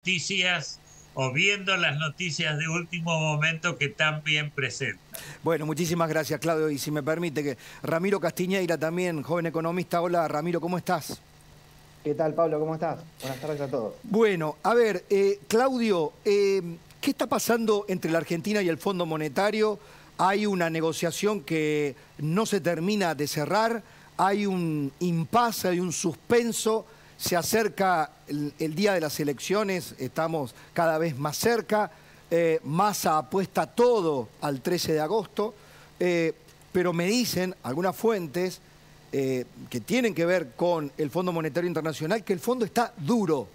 noticias o viendo las noticias de último momento que tan bien presentan. Bueno, muchísimas gracias, Claudio. Y si me permite, que Ramiro Castiñeira también, joven economista. Hola, Ramiro, ¿cómo estás? ¿Qué tal, Pablo? ¿Cómo estás? Buenas tardes a todos. Bueno, a ver, Claudio, ¿qué está pasando entre la Argentina y el Fondo Monetario? Hay una negociación que no se termina de cerrar, hay un impasse, hay un suspenso, se acerca el día de las elecciones, estamos cada vez más cerca, Massa apuesta todo al 13 de agosto, pero me dicen algunas fuentes que tienen que ver con el Fondo Monetario Internacional, que el fondo está duro,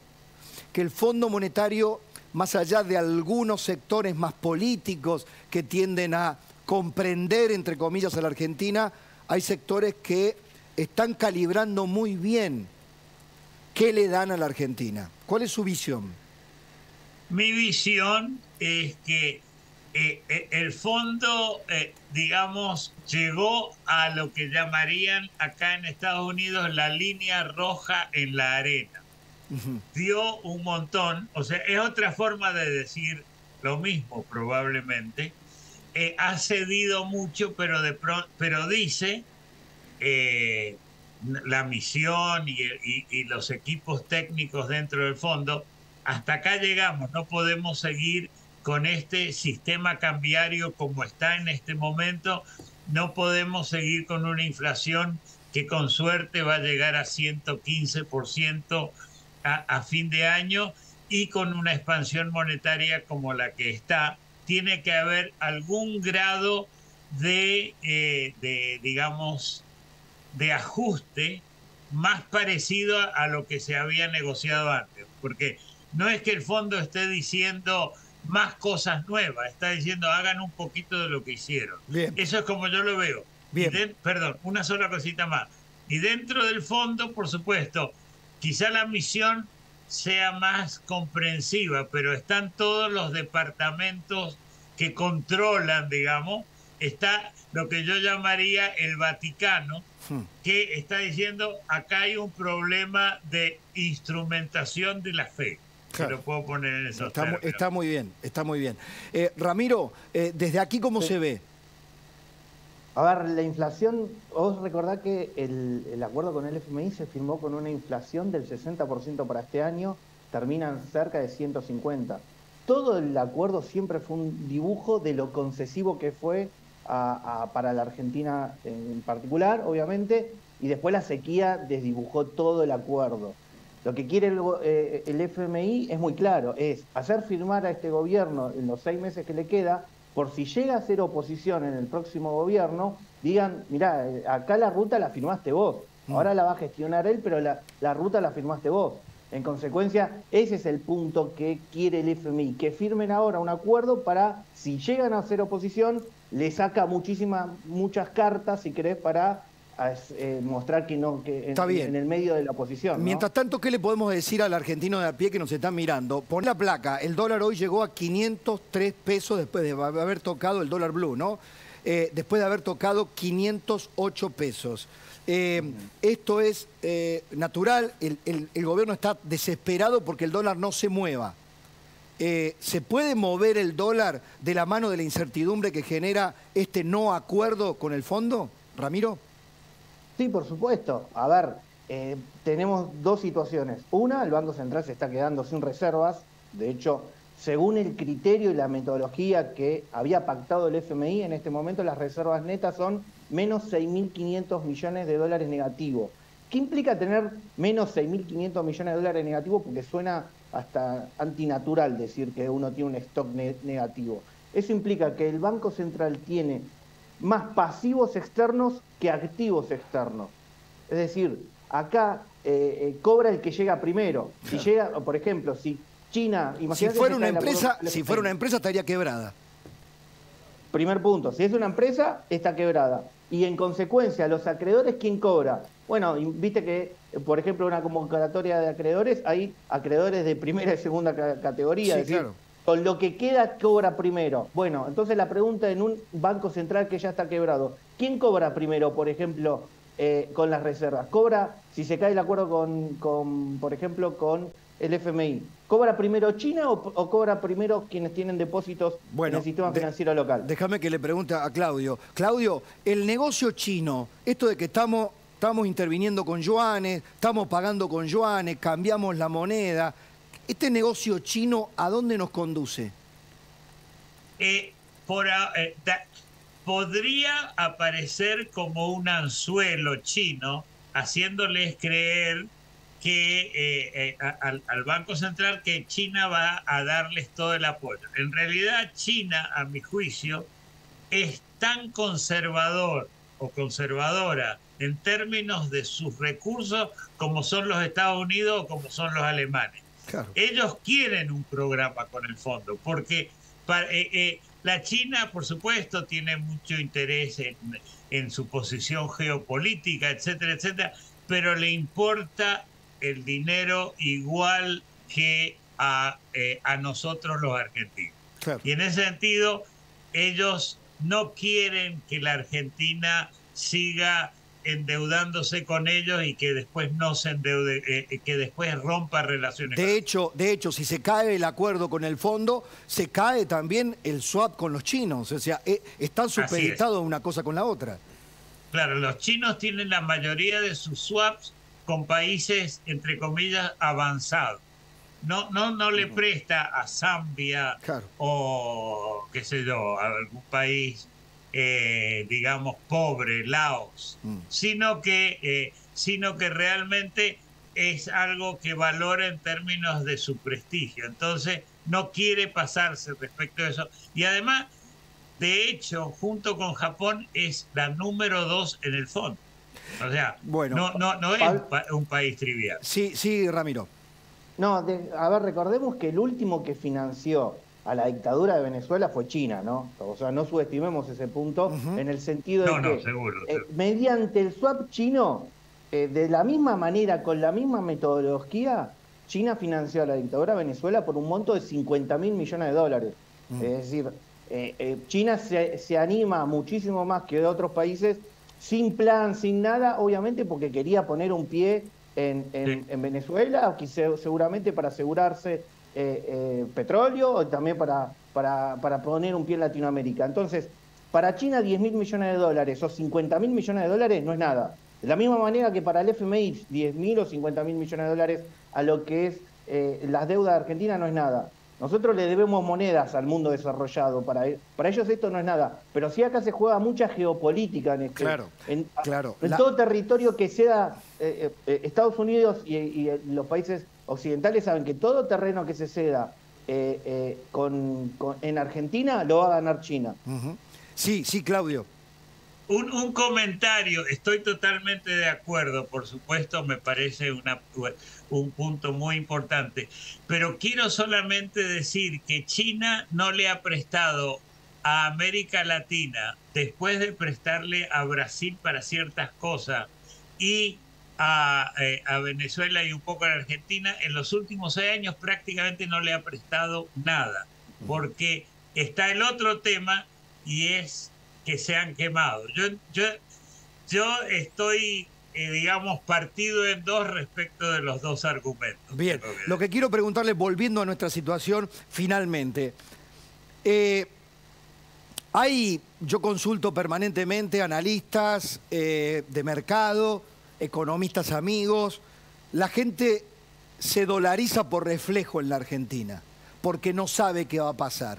que el Fondo Monetario, más allá de algunos sectores más políticos que tienden a comprender, entre comillas, a la Argentina, hay sectores que están calibrando muy bien qué le dan a la Argentina. ¿Cuál es su visión? Mi visión es que el fondo, digamos, llegó a lo que llamarían acá en Estados Unidos la línea roja en la arena. Dio un montón, o sea, es otra forma de decir lo mismo probablemente. Ha cedido mucho, pero dice eh, la misión y los equipos técnicos dentro del fondo, hasta acá llegamos, no podemos seguir con este sistema cambiario como está en este momento, no podemos seguir con una inflación que con suerte va a llegar a 115% a fin de año y con una expansión monetaria como la que está, tiene que haber algún grado digamos, de ajuste más parecido a lo que se había negociado antes. Porque no es que el fondo esté diciendo más cosas nuevas, está diciendo hagan un poquito de lo que hicieron. Bien. Eso es como yo lo veo. Bien. Perdón, una sola cosita más. Y dentro del fondo, por supuesto, quizá la misión sea más comprensiva, pero están todos los departamentos que controlan, digamos, está lo que yo llamaría el Vaticano, que está diciendo acá hay un problema de instrumentación de la fe. Claro. Se lo puedo poner en esos términos. Está muy bien, está muy bien. Ramiro, desde aquí, ¿cómo se ve? A ver, la inflación, vos recordás que el acuerdo con el FMI se firmó con una inflación del 60% para este año, terminan cerca de 150. Todo el acuerdo siempre fue un dibujo de lo concesivo que fue para la Argentina en particular, obviamente, y después la sequía desdibujó todo el acuerdo. Lo que quiere el FMI es muy claro, es hacer firmar a este gobierno en los 6 meses que le queda, por si llega a ser oposición en el próximo gobierno, digan, mirá, acá la ruta la firmaste vos, ahora la va a gestionar él, pero la ruta la firmaste vos. En consecuencia, ese es el punto que quiere el FMI, que firmen ahora un acuerdo para, si llegan a ser oposición, le saca muchas cartas, si querés, para mostrar que no, que en el medio de la oposición, ¿no? Mientras tanto, ¿qué le podemos decir al argentino de a pie que nos está mirando? Pon la placa, el dólar hoy llegó a 503 pesos después de haber tocado el dólar blue, ¿no? Después de haber tocado 508 pesos. Esto es natural, el gobierno está desesperado porque el dólar no se mueva. ¿Se puede mover el dólar de la mano de la incertidumbre que genera este no acuerdo con el fondo, Ramiro? Sí, por supuesto. A ver, tenemos dos situaciones. Una, el Banco Central se está quedando sin reservas. De hecho, según el criterio y la metodología que había pactado el FMI, en este momento las reservas netas son menos 6.500 millones de dólares negativos. ¿Qué implica tener menos 6.500 millones de dólares negativos? Porque suena hasta antinatural decir que uno tiene un stock negativo. Eso implica que el Banco Central tiene más pasivos externos que activos externos. Es decir, acá cobra el que llega primero. Si llega, por ejemplo, si China... Si fuera una empresa estaría quebrada. Primer punto, si es una empresa, está quebrada. Y en consecuencia, los acreedores, ¿quién cobra? Bueno, viste que, por ejemplo, una convocatoria de acreedores, hay acreedores de primera y segunda categoría. Sí, es decir, claro. Con lo que queda, cobra primero. Bueno, entonces la pregunta en un banco central que ya está quebrado, ¿quién cobra primero, por ejemplo, con las reservas? ¿Cobra, si se cae el acuerdo por ejemplo, con el FMI? ¿Cobra primero China o cobra primero quienes tienen depósitos en el sistema financiero local? Déjame que le pregunte a Claudio. Claudio, el negocio chino, esto de que estamos interviniendo con yuanes, estamos pagando con yuanes, cambiamos la moneda, ¿este negocio chino a dónde nos conduce? Podría aparecer como un anzuelo chino, haciéndoles creer que al Banco Central que China va a darles todo el apoyo. En realidad, China, a mi juicio, es tan conservador o conservadora en términos de sus recursos como son los Estados Unidos o como son los alemanes. Claro. Ellos quieren un programa con el fondo, porque la China, por supuesto, tiene mucho interés en su posición geopolítica, etcétera, etcétera, pero le importa el dinero igual que a nosotros los argentinos. Claro. Y en ese sentido, ellos no quieren que la Argentina siga endeudándose con ellos y que después no se endeude, que después rompa relaciones. De hecho, si se cae el acuerdo con el fondo, se cae también el swap con los chinos. O sea, están supeditados una cosa con la otra. Claro, los chinos tienen la mayoría de sus swaps con países, entre comillas, avanzados. No le presta a Zambia, claro, o qué sé yo, a algún país digamos pobre, Laos, sino que realmente es algo que valora en términos de su prestigio. Entonces no quiere pasarse respecto a eso. Y además, de hecho, junto con Japón es la número 2 en el fondo. O sea, bueno, no es un país trivial. Sí, Ramiro. No, a ver, recordemos que el último que financió a la dictadura de Venezuela fue China, ¿no? O sea, no subestimemos ese punto en el sentido de que seguro. Mediante el swap chino, de la misma manera, con la misma metodología, China financió a la dictadura de Venezuela por un monto de 50.000 millones de dólares. Es decir, China se anima muchísimo más que de otros países, sin plan, sin nada, obviamente porque quería poner un pie en Venezuela, seguramente para asegurarse petróleo, o también para poner un pie en Latinoamérica. Entonces, para China 10.000 millones de dólares o 50.000 millones de dólares no es nada. De la misma manera que para el FMI 10.000 o 50.000 millones de dólares a lo que es las deudas de Argentina no es nada. Nosotros le debemos monedas al mundo desarrollado, para ellos esto no es nada. Pero sí acá se juega mucha geopolítica en todo territorio que sea Estados Unidos y los países occidentales saben que todo terreno que se ceda en Argentina lo va a ganar China. Sí, Claudio. Un comentario, estoy totalmente de acuerdo, por supuesto, me parece un punto muy importante, pero quiero solamente decir que China no le ha prestado a América Latina, después de prestarle a Brasil para ciertas cosas y a Venezuela y un poco a la Argentina, en los últimos 6 años prácticamente no le ha prestado nada, porque está el otro tema y es que se han quemado. Yo estoy, digamos, partido en dos respecto de los dos argumentos. Bien, lo que quiero preguntarle, volviendo a nuestra situación, finalmente, yo consulto permanentemente analistas de mercado, economistas amigos, la gente se dolariza por reflejo en la Argentina, porque no sabe qué va a pasar.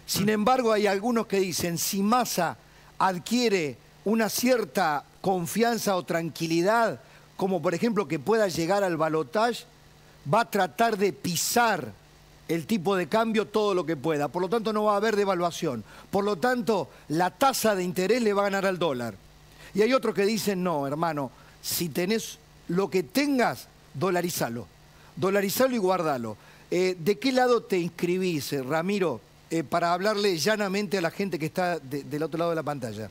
Sin embargo, hay algunos que dicen, si Massa adquiere una cierta confianza o tranquilidad, como por ejemplo que pueda llegar al balotaje, va a tratar de pisar el tipo de cambio todo lo que pueda. Por lo tanto, no va a haber devaluación. Por lo tanto, la tasa de interés le va a ganar al dólar. Y hay otros que dicen, no, hermano, si tenés lo que tengas, dolarizalo. Dolarizalo y guardalo. ¿De qué lado te inscribís, Ramiro? Para hablarle llanamente a la gente que está del otro lado de la pantalla.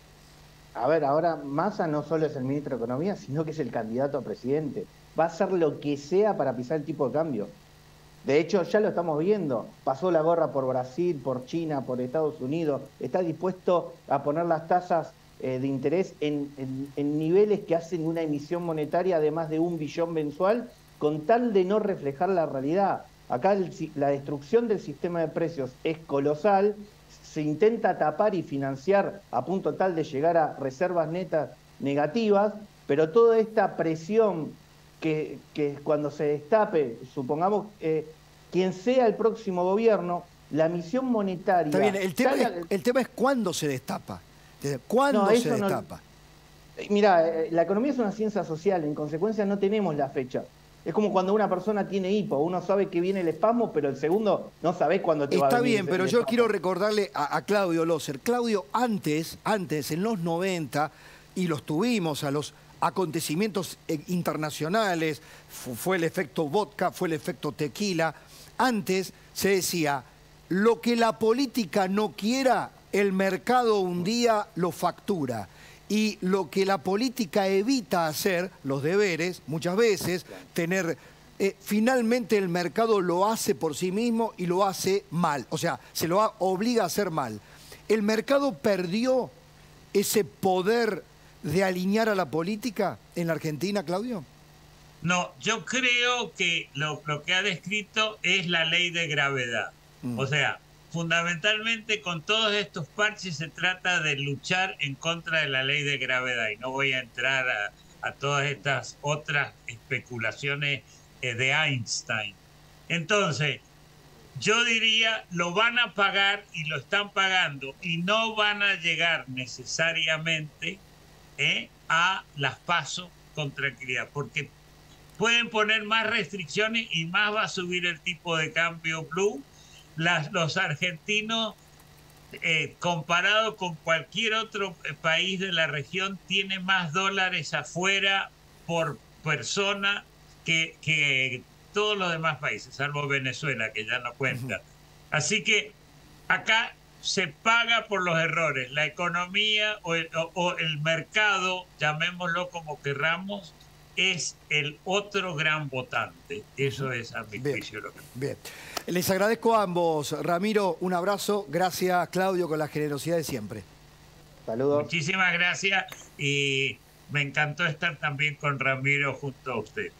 A ver, ahora Massa no solo es el ministro de Economía, sino que es el candidato a presidente. Va a hacer lo que sea para pisar el tipo de cambio. De hecho, ya lo estamos viendo. Pasó la gorra por Brasil, por China, por Estados Unidos. Está dispuesto a poner las tasas de interés en niveles que hacen una emisión monetaria de más de 1 billón mensual con tal de no reflejar la realidad. Acá la destrucción del sistema de precios es colosal, se intenta tapar y financiar a punto tal de llegar a reservas netas negativas, pero toda esta presión que cuando se destape, supongamos, quien sea el próximo gobierno, la emisión monetaria... Está bien, el tema es cuándo se destapa. ¿Cuándo se destapa? Mira, la economía es una ciencia social, en consecuencia no tenemos la fecha. Es como cuando una persona tiene hipo, uno sabe que viene el espasmo, pero el segundo no sabés cuándo te va a venir. Está bien, pero el yo espasmo. quiero recordarle a Claudio Loser. Claudio, antes, en los 90, y los tuvimos a los acontecimientos internacionales, fue el efecto vodka, fue el efecto tequila. Antes se decía, lo que la política no quiera, el mercado un día lo factura. Y lo que la política evita hacer, los deberes, muchas veces, tener... finalmente el mercado lo hace por sí mismo y lo hace mal. O sea, se lo obliga a hacer mal. ¿El mercado perdió ese poder de alinear a la política en la Argentina, Claudio? No, yo creo que lo que ha descrito es la ley de gravedad. O sea, fundamentalmente con todos estos parches se trata de luchar en contra de la ley de gravedad. Y no voy a entrar a todas estas otras especulaciones de Einstein. Entonces, yo diría, lo van a pagar y lo están pagando y no van a llegar necesariamente a las PASO con tranquilidad, porque pueden poner más restricciones y más va a subir el tipo de cambio blue. Los argentinos, comparado con cualquier otro país de la región, tienen más dólares afuera por persona que todos los demás países, salvo Venezuela, que ya no cuenta. Así que acá se paga por los errores. La economía o el mercado, llamémoslo como querramos, es el otro gran votante. Eso es a mi juicio lo que... Bien. Les agradezco a ambos. Ramiro, un abrazo. Gracias, Claudio, con la generosidad de siempre. Saludos. Muchísimas gracias y me encantó estar también con Ramiro junto a usted.